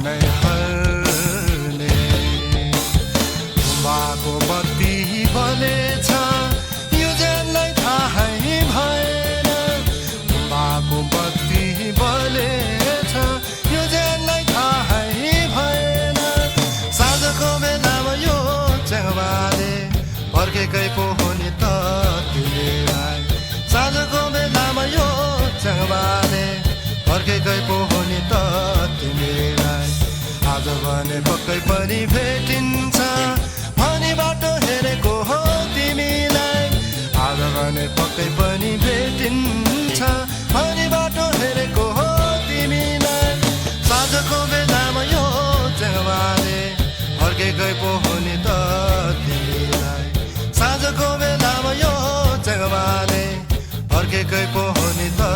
नै हल्ने गुम्बाको बत्ती बलेछ यो जेललाई थाहै भएन गुम्बाको बत्ती बलेछ यो जेललाई थाहै भएन साँझको बेलामा यो च्याङ्बाले फर्केकै पो हो नि त तिमीलाई साँझको बेलामा यो च्याङ्बाले फर्केकै पो हो नि त तिमीलाई आज भने पक्कै पनि भेटिन्छ भनी बाटो हेरेको हो तिमीलाई आज भने पक्कै पनि भेटिन्छ भनी बाटो हेरेको हो तिमीलाई साँझको बेलामा यो च्याङ्बाले फर्केकै पो हो नि त तिमीलाई साँझको बेलामा यो च्याङ्बाले फर्केकै पो हो नि त